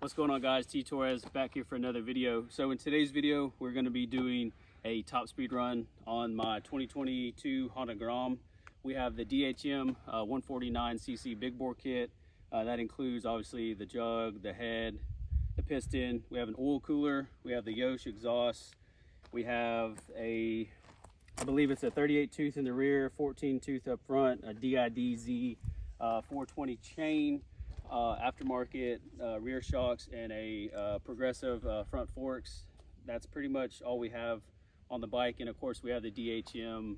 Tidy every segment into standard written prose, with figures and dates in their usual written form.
What's going on, guys? T Torres back here for another video. So in today's video, we're going to be doing a top speed run on my 2022 Honda Grom. We have the DHM 149cc big bore kit. That includes obviously the jug, the head, the piston. We have an oil cooler. We have the Yosh exhaust. We have I believe it's a 38 tooth in the rear, 14 tooth up front, a DIDZ 420 chain, aftermarket rear shocks, and a progressive front forks. That's pretty much all we have on the bike. And of course we have the DHM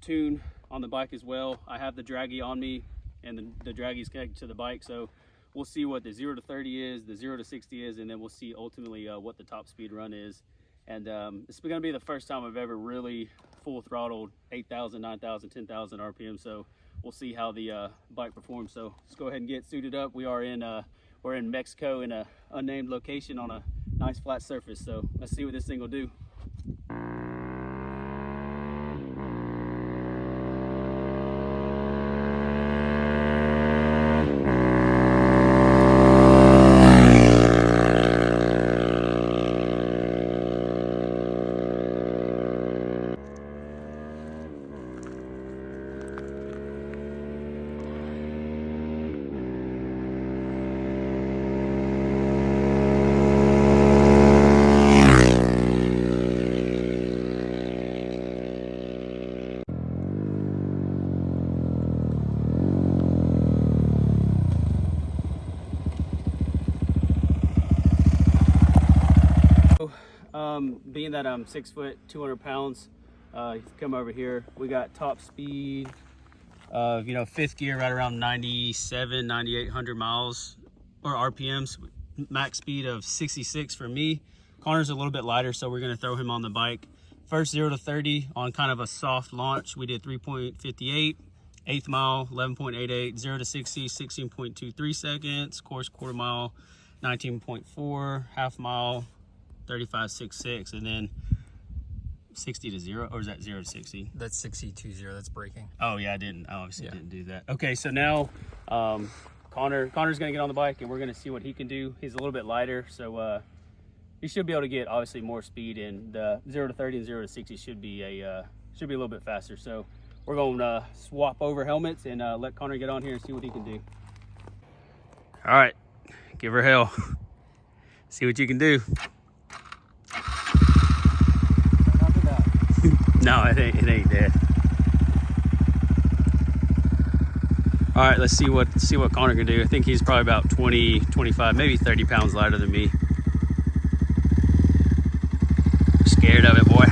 tune on the bike as well. I have the draggy on me, and the draggy is connected to the bike, so we'll see what the 0 to 30 is, the 0 to 60 is, and then we'll see ultimately what the top speed run is. And this is going to be the first time I've ever really full throttled 8,000, 9,000, 10,000 RPM. So we'll see how the bike performs. So let's go ahead and get suited up. We're in Mexico in a unnamed location on a nice flat surface. So let's see what this thing will do. Being that I'm 6 foot, 200 pounds, come over here. We got top speed of, fifth gear right around 97, 9,800 miles or RPMs. Max speed of 66 for me. Connor's a little bit lighter, so we're going to throw him on the bike. First 0 to 30 on kind of a soft launch, we did 3.58. 8th mile, 11.88. 0 to 60, 16.23 seconds. Course quarter mile, 19.4. Half mile, 35.66, and then 60 to 0, or is that 0 to 60? That's 60.20. That's braking. Oh yeah, I obviously didn't do that. Okay, so now Connor's gonna get on the bike and we're gonna see what he can do. He's a little bit lighter, so he should be able to get obviously more speed, and the 0 to 30 and 0 to 60 should be a little bit faster. So we're gonna swap over helmets and let Connor get on here and see what he can do. All right, give her hell. See what you can do. No, it ain't dead. All right, let's see what Connor can do. I think he's probably about 20, 25, maybe 30 pounds lighter than me. I'm scared of it, boy.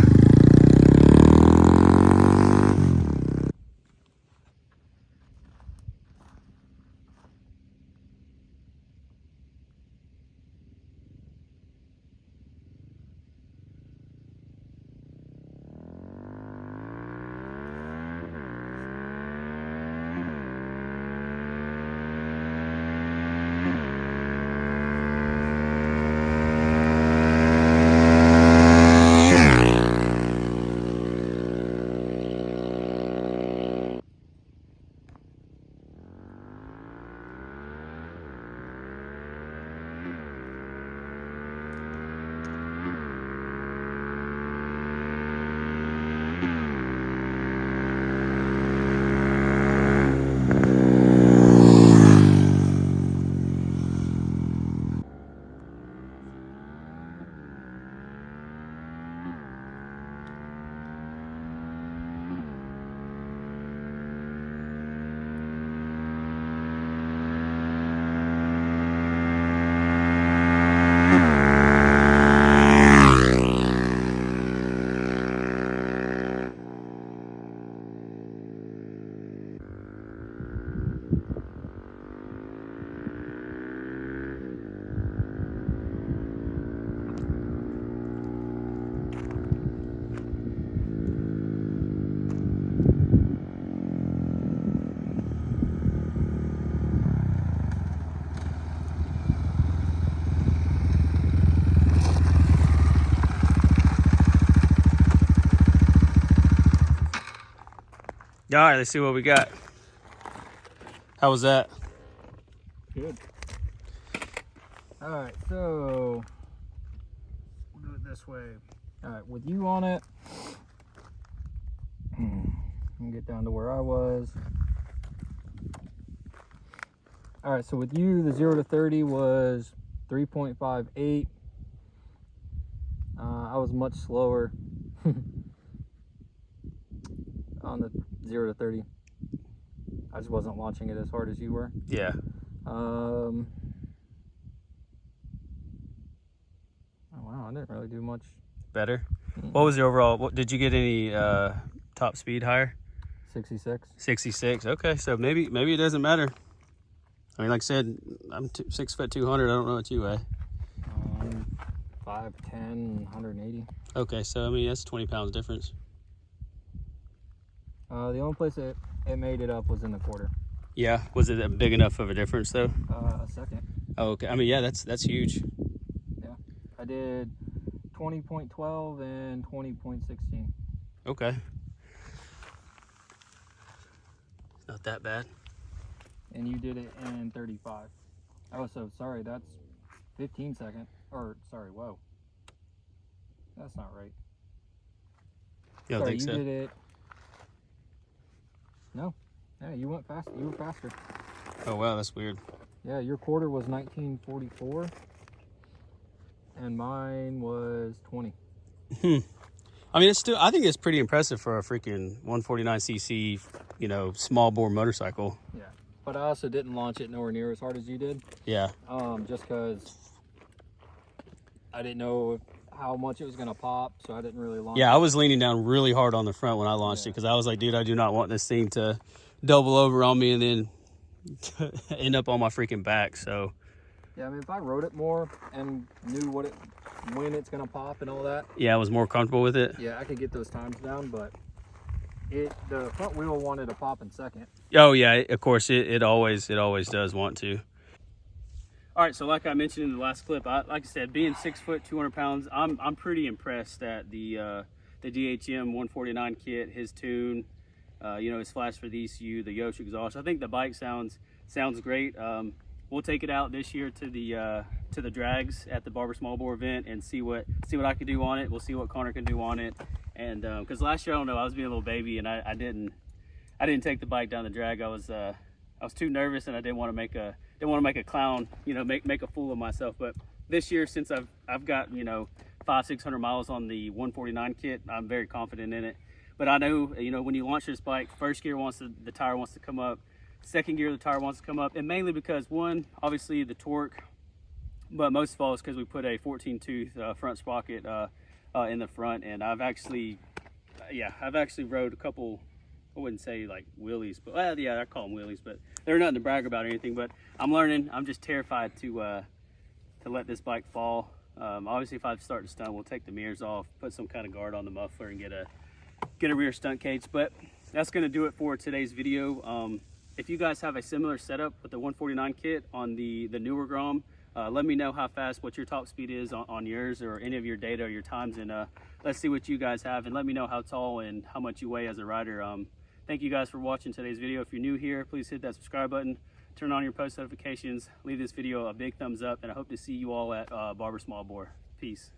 All right, let's see what we got. How was that? Good. All right, so we'll do it this way. All right, with you on it, let me get down to where I was. All right, so with you, the 0 to 30 was 3.58. I was much slower on the 0 to 30. I just wasn't launching it as hard as you were. Yeah. Oh wow, I didn't really do much. Better? What was the overall, did you get any top speed higher? 66. 66. Okay, so maybe it doesn't matter. I mean, like I said, I'm 6 foot 200. I don't know what you weigh. 5'10", 180. Okay, so I mean that's 20 pounds difference. The only place it made it up was in the quarter. Yeah, was it a big enough of a difference though? A second. Oh, okay. I mean, yeah, that's huge. Yeah, I did 20.12 and 20.16. Okay. Not that bad. And you did it in 35. Oh, so sorry, that's 15 seconds. Or sorry, whoa. That's not right. You don't Sorry, think so? you did it. No. Yeah, you went fast. You were faster. Oh wow, that's weird. Yeah, your quarter was 1944, and mine was 20. I mean, it's still. I think it's pretty impressive for a freaking 149cc, you know, small bore motorcycle. Yeah, but I also didn't launch it nowhere near as hard as you did. Yeah. Just because I didn't know how much it was gonna pop, so I didn't really launch. Yeah, I was leaning down really hard on the front when I launched it because I was like, dude, I do not want this thing to double over on me and then end up on my freaking back. So yeah, I mean, if I rode it more and knew when it's gonna pop and all that, yeah, I was more comfortable with it. yeah, I could get those times down. But the front wheel wanted to pop in second. Oh yeah, of course it always does want to. All right, so like I mentioned in the last clip, like I said, being 6 foot 200 pounds, I'm pretty impressed at the DHM 149 kit, his tune, you know, his flash for the ECU, the Yosh exhaust. I think the bike sounds great. We'll take it out this year to the drags at the Barber Small Bore event and see what I can do on it. We'll see what Connor can do on it. And because last year, I don't know, I was being a little baby and I didn't take the bike down the drag. I was too nervous and I didn't want to make a clown, you know, make a fool of myself. But this year, since I've got, you know, 500-600 miles on the 149 kit, I'm very confident in it. But I know, you know, when you launch this bike, first gear the tire wants to come up, second gear the tire wants to come up, and mainly because one, obviously the torque, but most of all it's because we put a 14-tooth front sprocket in the front. And I've actually rode a couple, I wouldn't say like wheelies, but well, yeah, I call them wheelies, but they're nothing to brag about or anything. But I'm learning. I'm just terrified to let this bike fall. Obviously, if I start to stunt, we'll take the mirrors off, put some kind of guard on the muffler, and get a rear stunt cage. But that's going to do it for today's video. If you guys have a similar setup with the 149 kit on the newer Grom, let me know how fast, what your top speed is on yours, or any of your data or your times, and let's see what you guys have, and let me know how tall and how much you weigh as a rider. Thank you guys for watching today's video. If you're new here, please hit that subscribe button, turn on your post notifications, leave this video a big thumbs up, and I hope to see you all at Barber Small Bore. Peace.